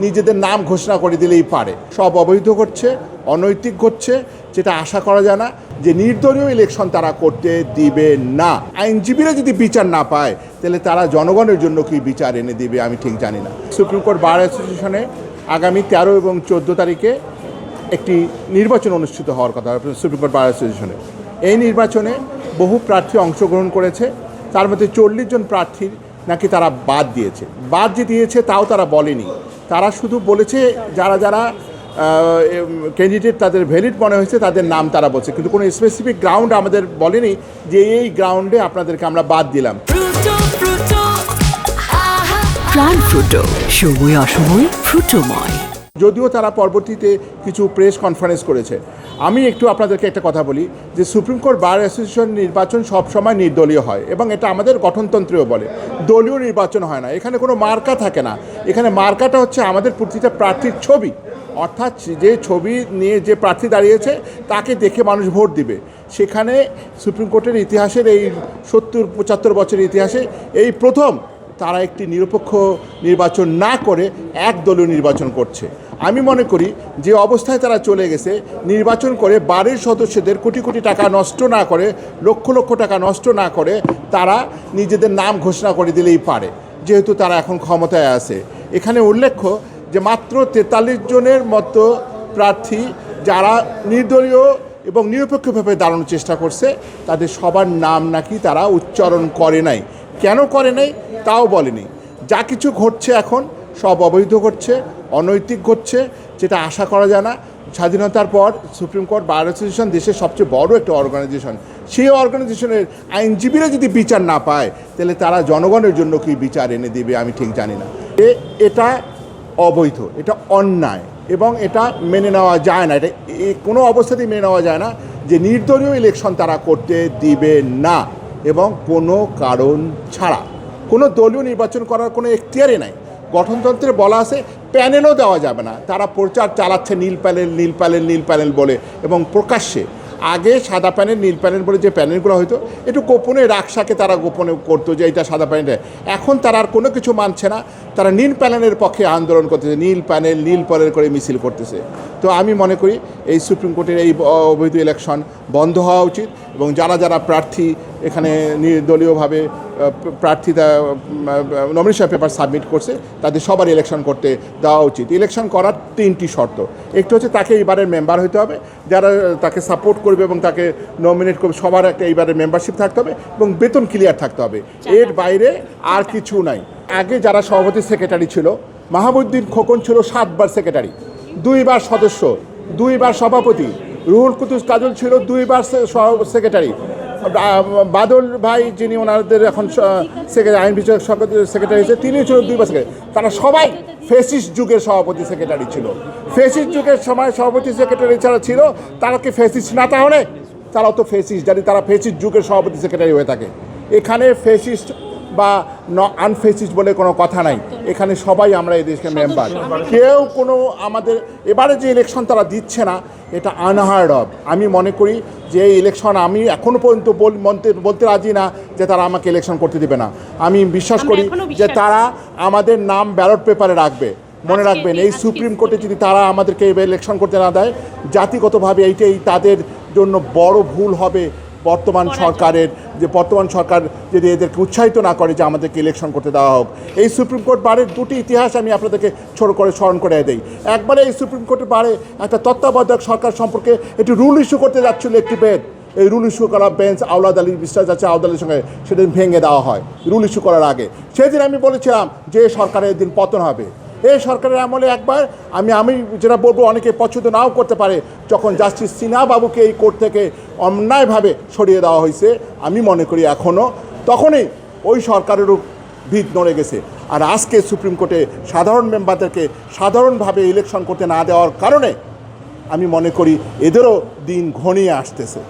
নিজেদের নাম ঘোষণা করে দিলেই পারে। সব অবৈধ করছে, অনৈতিক করছে, যেটা আশা করা যায় না যে নির্দলীয় ইলেকশন তারা করতে দিবে না। আইনজীবীরা যদি বিচার না পায় তাহলে তারা জনগণের জন্য কি বিচার এনে দিবে আমি ঠিক জানি না। সুপ্রিম কোর্ট বার অ্যাসোসিয়েশনে আগামী 13 এবং 14 তারিখে একটি নির্বাচন অনুষ্ঠিত হওয়ার কথা সুপ্রিম কোর্ট বার অ্যাসোসিয়েশনে। এই নির্বাচনে বহু প্রার্থী অংশগ্রহণ করেছে, তার মধ্যে 40 জন প্রার্থীর নাকি তারা বাদ দিয়েছে। বাদ যে দিয়েছে তাও তারা বলেনি, তারা শুধু বলেছে যারা যারা ক্যান্ডিডেট তাদের ভ্যালিড মনে হয়েছে তাদের নাম তারা বলছে, কিন্তু কোনো স্পেসিফিক গ্রাউন্ড আমাদের বলেনি যে এই গ্রাউন্ডে আপনাদেরকে আমরা বাদ দিলাম। প্রাণ ফ্রুটো, সময় অসময় ফ্রুটোময়। যদিও তারা পরবর্তীতে কিছু প্রেস কনফারেন্স করেছে। আমি একটু আপনাদেরকে একটা কথা বলি যে সুপ্রিম কোর্ট বার অ্যাসোসিয়েশন নির্বাচন সবসময় নির্দলীয় হয় এবং এটা আমাদের গঠনতন্ত্রেও বলে দলীয় নির্বাচন হয় না। এখানে কোনো মার্কা থাকে না, এখানে মার্কাটা হচ্ছে আমাদের প্রতিটা প্রার্থীর ছবি, অর্থাৎ যে ছবি নিয়ে যে প্রার্থী দাঁড়িয়েছে তাকে দেখে মানুষ ভোট দিবে। সেখানে সুপ্রিম কোর্টের ইতিহাসের এই 70-75 বছরের ইতিহাসে এই প্রথম তারা একটি নিরপেক্ষ নির্বাচন না করে একদলীয় নির্বাচন করছে। আমি মনে করি যে অবস্থায় তারা চলে গেছে, নির্বাচন করে বাড়ির সদস্যদের কোটি কোটি টাকা নষ্ট না করে, লক্ষ লক্ষ টাকা নষ্ট না করে তারা নিজেদের নাম ঘোষণা করে দিলেই পারে, যেহেতু তারা এখন ক্ষমতায় আছে। এখানে উল্লেখ্য যে মাত্র 43 জনের মতো প্রার্থী যারা নির্দলীয় এবং নিরপেক্ষভাবে দাঁড়ানোর চেষ্টা করছে, তাদের সবার নাম নাকি তারা উচ্চারণ করে নাই। কেন করে নাই তাও বলেনি। যা কিছু ঘটছে এখন সব অবৈধ ঘটছে, অনৈতিক ঘটছে, যেটা আশা করা যায় না। স্বাধীনতার পর সুপ্রিম কোর্ট বার অ্যাসোসিয়েশন দেশের সবচেয়ে বড় একটা অর্গানাইজেশন, সেই অর্গানাইজেশনের আইনজীবীরা যদি বিচার না পায় তাহলে তারা জনগণের জন্য কি বিচার এনে দেবে আমি ঠিক জানি না। এটা অবৈধ, এটা অন্যায় এবং এটা মেনে নেওয়া যায় না। এটা কোনো অবস্থাতেই মেনে নেওয়া যায় না যে নির্দলীয় ইলেকশন তারা করতে দিবে না এবং কোনো কারণ ছাড়া। কোনো দলীয় নির্বাচন করার কোনো এখতিয়ারই নাই। গঠনতন্ত্রে বলা আছে প্যানেলও দেওয়া যাবে না। তারা প্রচার চালাচ্ছে নীল প্যানেল, নীল প্যানেল, নীল প্যানেল বলে, এবং প্রকাশ্যে। আগে সাদা প্যানেল, নীল প্যানেল বলে যে প্যানেলগুলো হয়তো একটু গোপনে রাকসাকে তারা গোপনে করতো যে এটা সাদা প্যানেল। এখন তারা আর কোনো কিছু মানছে না, তারা নীল প্যানেলের পক্ষে আন্দোলন করতেছে, নীল প্যানেল নীল প্যানেল করে মিছিল করতেছে। তো আমি মনে করি এই সুপ্রিম কোর্টের এই অবৈধ ইলেকশন বন্ধ হওয়া উচিত এবং যারা যারা প্রার্থী এখানে নির্দলীয়ভাবে প্রার্থীরা নমিনেশন পেপার সাবমিট করছে তাদের সবার ইলেকশন করতে দেওয়া উচিত। ইলেকশন করার 3টি শর্ত। একটি হচ্ছে তাকে এইবারের মেম্বার হতে হবে, যারা তাকে সাপোর্ট করবে এবং তাকে নমিনেট করবে সবার একটা এইবারের মেম্বারশিপ থাকতে হবে এবং বেতন ক্লিয়ার থাকতে হবে। এর বাইরে আর কিছু নাই। আগে যারা সভাপতি সেক্রেটারি ছিল, মাহবুদ্দিন খোকন ছিল 7 বার সেক্রেটারি, 2 বার সদস্য, 2 বার সভাপতি। রুহুল কুদ্দুস কাজল ছিল 2 বার সেক্রেটারি। বাদল ভাই যিনি ওনাদের এখন আইন বিষয়ক সেক্রেটারি হয়েছে, তিনিও ছিল 2 বার সেক্রেটারি। তারা সবাই ফেসিস্ট যুগের সভাপতি সেক্রেটারি ছিল। ফেসিস্ট যুগের সময় সভাপতি সেক্রেটারি যারা ছিল তারা কি ফেসিস্ট না? তাহলে তারাও তো ফেসিস্ট, জানি তারা ফেসিস্ট যুগের সভাপতি সেক্রেটারি হয়ে থাকে। এখানে ফেসিস্ট বা আনফেসিস্ট বলে কোনো কথা নাই। এখানে সবাই আমরা এই দেশের মেম্বার। কেউ কোনো আমাদের এবারে যে ইলেকশন তারা দিচ্ছে না, এটা আনহার্ড অফ। আমি মনে করি যে এই ইলেকশন আমি এখনও পর্যন্ত বলতে রাজি না যে তারা আমাকে ইলেকশন করতে দেবে না। আমি বিশ্বাস করি যে তারা আমাদের নাম ব্যালট পেপারে রাখবে। মনে রাখবেন, এই সুপ্রিম কোর্টে যদি তারা আমাদেরকে ইলেকশন করতে না দেয়, জাতিগতভাবে এইটাই তাদের জন্য বড় ভুল হবে। বর্তমান সরকার যদি এদেরকে উৎসাহিত না করে যে আমাদেরকে ইলেকশন করতে দেওয়া হোক। এই সুপ্রিম কোর্ট বারের 2টি ইতিহাস আমি আপনাদেরকে ছোট করে স্মরণ করে দেই। একবারে এই সুপ্রিম কোর্টের বারে একটা তত্ত্বাবধায়ক সরকার সম্পর্কে একটি রুল ইস্যু করতে যাচ্ছিল একটি বেঞ্চ। এই রুল ইস্যু করা বেঞ্চ আওলাদ আলী বিশ্বাস আছে, আওলাদ আলীর সঙ্গে সেদিন ভেঙে দেওয়া হয় রুল ইস্যু করার আগে। সেদিন আমি বলেছিলাম যে সরকারের দিন পতন হবে। এই সরকারের আমলে একবার আমি যেটা বলবো অনেকে পছন্দ নাও করতে পারে, যখন জাস্টিস সিনহা বাবুকে এই কোর্ট থেকে অন্যায়ভাবে সরিয়ে দেওয়া হয়েছে, আমি মনে করি এখনও তখনই ওই সরকারেরও ভিত নড়ে গেছে। আর আজকে সুপ্রিম কোর্টে সাধারণ মেম্বারদেরকে সাধারণভাবে ইলেকশন করতে না দেওয়ার কারণে আমি মনে করি এদেরও দিন ঘনিয়ে আসতেছে।